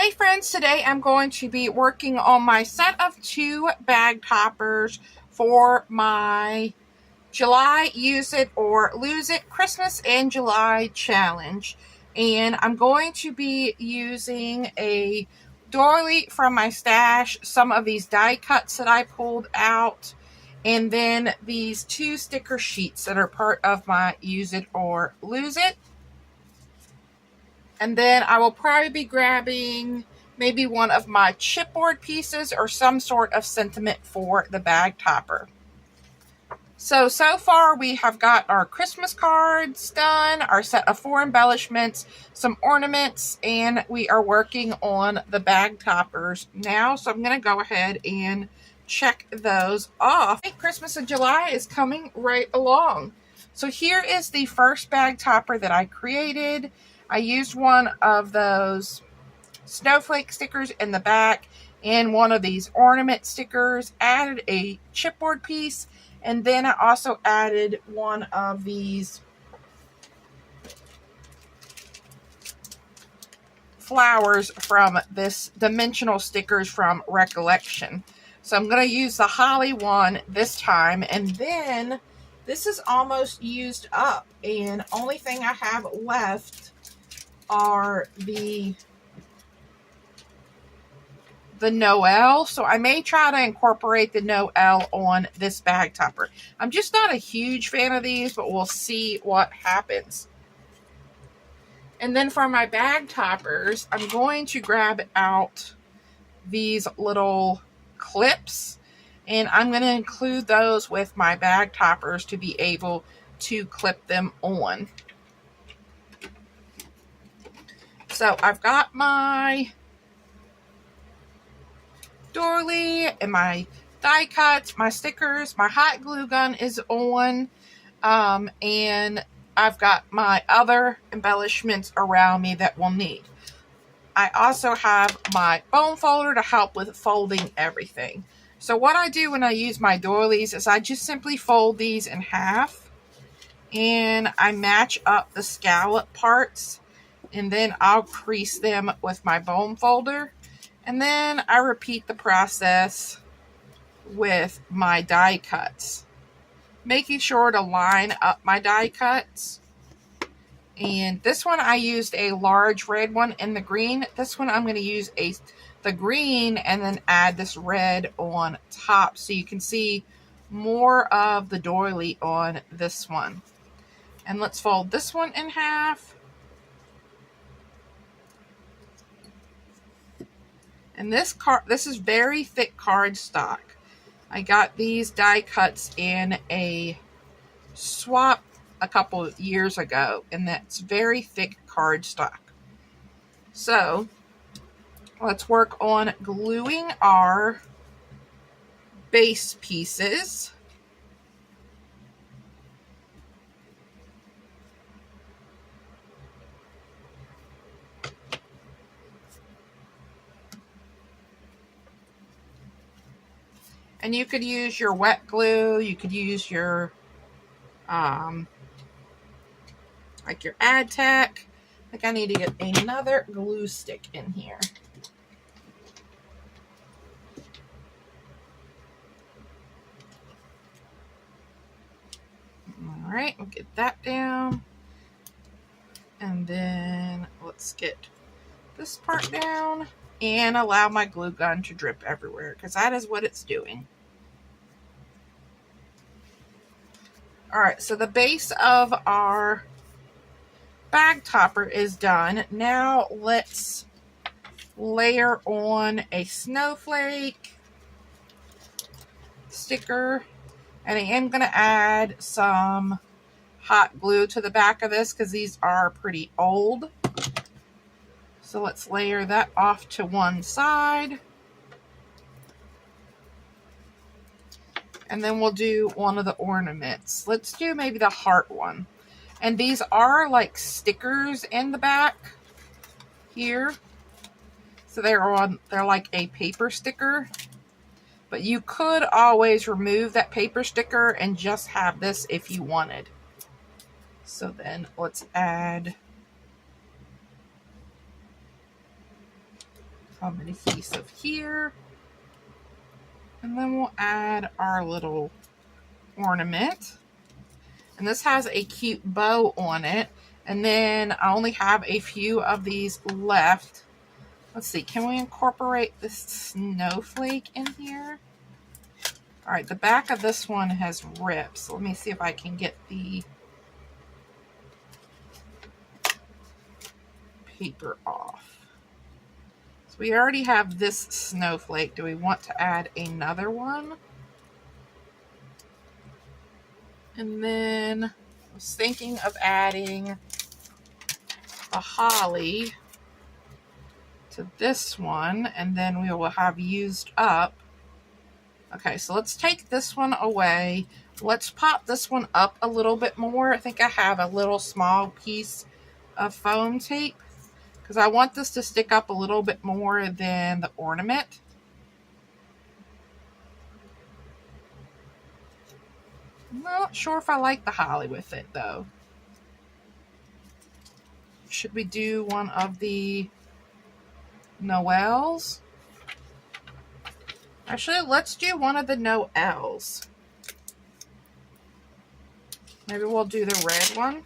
Hey friends, today I'm going to be working on my set of 2 bag toppers for my July Use It or Lose It Christmas and July challenge. And I'm going to be using a doily from my stash, some of these die cuts that I pulled out, and then these 2 sticker sheets that are part of my Use It or Lose It. And then I will probably be grabbing maybe one of my chipboard pieces or some sort of sentiment for the bag topper. So far we have got our Christmas cards done, our set of 4 embellishments, some ornaments, and we are working on the bag toppers now. So I'm going to go ahead and check those off. Christmas in July is coming right along. So here is the first bag topper that I created. I used one of those snowflake stickers in the back and one of these ornament stickers, added a chipboard piece, and then I also added one of these flowers from this dimensional stickers from Recollection. So I'm going to use the holly one this time, and then this is almost used up, and only thing I have left are the Noel. So I may try to incorporate the Noel on this bag topper. I'm just not a huge fan of these, but we'll see what happens. And then for my bag toppers, I'm going to grab out these little clips, and I'm going to include those with my bag toppers to be able to clip them on. So I've got my doily and my die cuts, my stickers, my hot glue gun is on, and I've got my other embellishments around me that we'll need. I also have my bone folder to help with folding everything. So what I do when I use my doilies is I just simply fold these in half, and I match up the scallop parts, and then I'll crease them with my bone folder. And then I repeat the process with my die cuts, making sure to line up my die cuts. And this one I used a large red one in the green. This one I'm going to use the green and then add this red on top so you can see more of the doily on this one. And let's fold this one in half. And this is very thick cardstock. I got these die cuts in a swap a couple of years ago, and that's very thick cardstock. So let's work on gluing our base pieces. And you could use your wet glue, you could use your, like your Ad-Tech. I think I need to get another glue stick in here. All right, we'll get that down. And then let's get this part down and allow my glue gun to drip everywhere, because that is what it's doing. All right, so the base of our bag topper is done. Now let's layer on a snowflake sticker, and I am going to add some hot glue to the back of this because these are pretty old. So let's layer that off to one side. And then we'll do one of the ornaments. Let's do maybe the heart one. And these are like stickers in the back here. So they're like a paper sticker. But you could always remove that paper sticker and just have this if you wanted. So then let's add some adhesive here. And then we'll add our little ornament. And this has a cute bow on it. And then I only have a few of these left. Let's see, can we incorporate this snowflake in here? All right, the back of this one has rips. Let me see if I can get the paper off. So we already have this snowflake. Do we want to add another one? And then I was thinking of adding a holly to this one, and then we will have used up. Okay, so let's take this one away. Let's pop this one up a little bit more. I think I have a little small piece of foam tape because I want this to stick up a little bit more than the ornament. I'm not sure if I like the holly with it though. Should we do one of the Noels? Actually, let's do one of the Noels. Maybe we'll do the red one.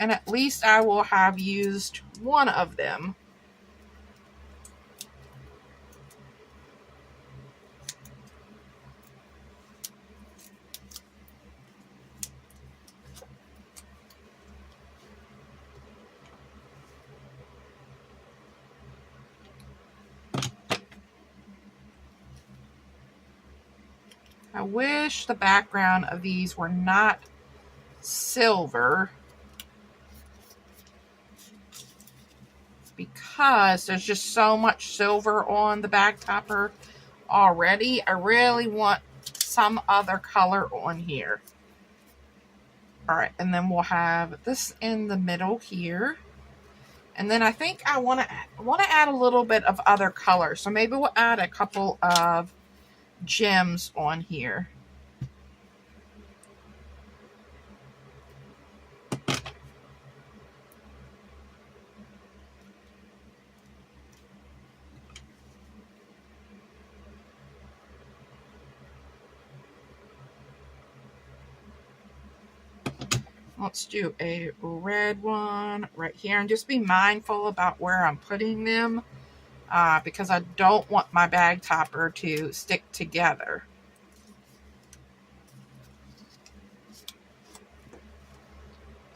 And at least I will have used one of them. I wish the background of these were not silver, because there's just so much silver on the bag topper already. I really want some other color on here. All right, and then we'll have this in the middle here. And then I think I want to add a little bit of other color. So maybe we'll add a couple of gems on here. Let's do a red one right here, and just be mindful about where I'm putting them because I don't want my bag topper to stick together.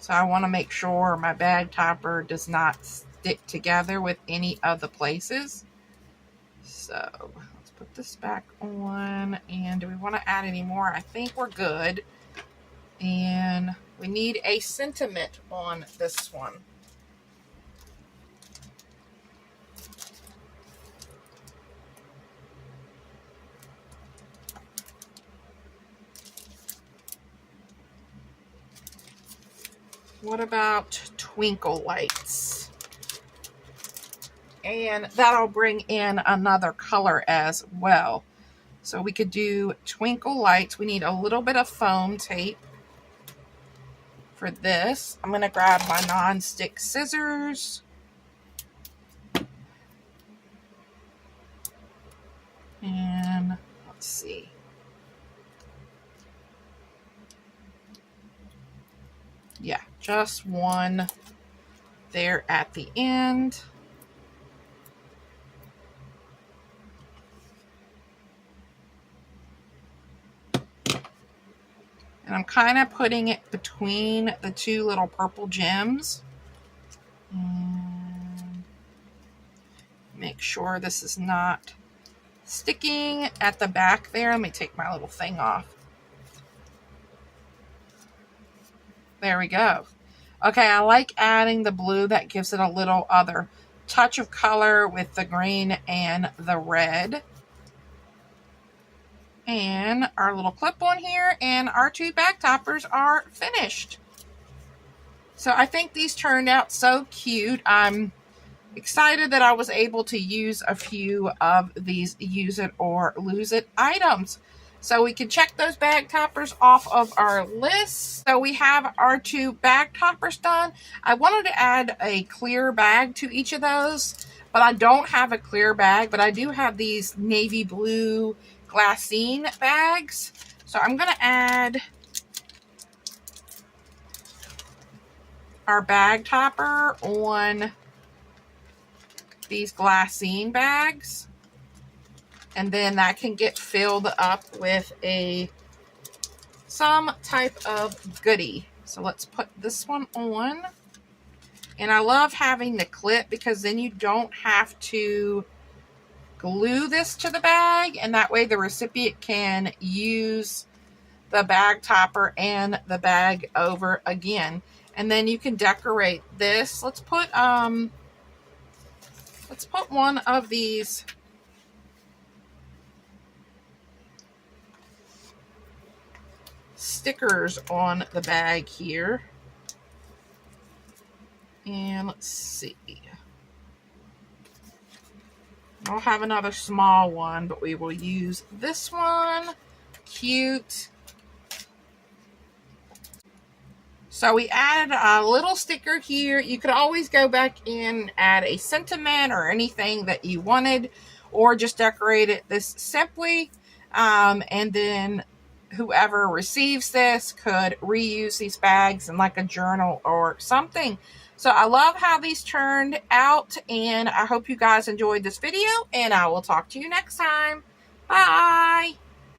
So I want to make sure my bag topper does not stick together with any of the places. So let's put this back on. And do we want to add any more? I think we're good. And we need a sentiment on this one. What about twinkle lights? And that'll bring in another color as well. So we could do twinkle lights. We need a little bit of foam tape for this. I'm going to grab my non-stick scissors. And let's see. Yeah, just one there at the end. And I'm kind of putting it between the two little purple gems. And make sure this is not sticking at the back there. Let me take my little thing off. There we go. Okay, I like adding the blue. That gives it a little other touch of color with the green and the red. And our little clip on here and our two bag toppers are finished. So I think these turned out so cute. I'm excited that I was able to use a few of these use it or lose it items. So we can check those bag toppers off of our list. So we have our 2 bag toppers done. I wanted to add a clear bag to each of those, but I don't have a clear bag, but I do have these navy blue glassine bags. So I'm going to add our bag topper on these glassine bags. And then that can get filled up with some type of goodie. So let's put this one on. And I love having the clip because then you don't have to glue this to the bag, and that way the recipient can use the bag topper and the bag over again. And then you can decorate this. Let's put one of these stickers on the bag here. And let's see. I'll have another small one, but we will use this one. Cute. So we added a little sticker here. You could always go back in and add a sentiment or anything that you wanted, or just decorate it this simply. And then whoever receives this could reuse these bags in like a journal or something. So I love how these turned out, and I hope you guys enjoyed this video, and I will talk to you next time. Bye.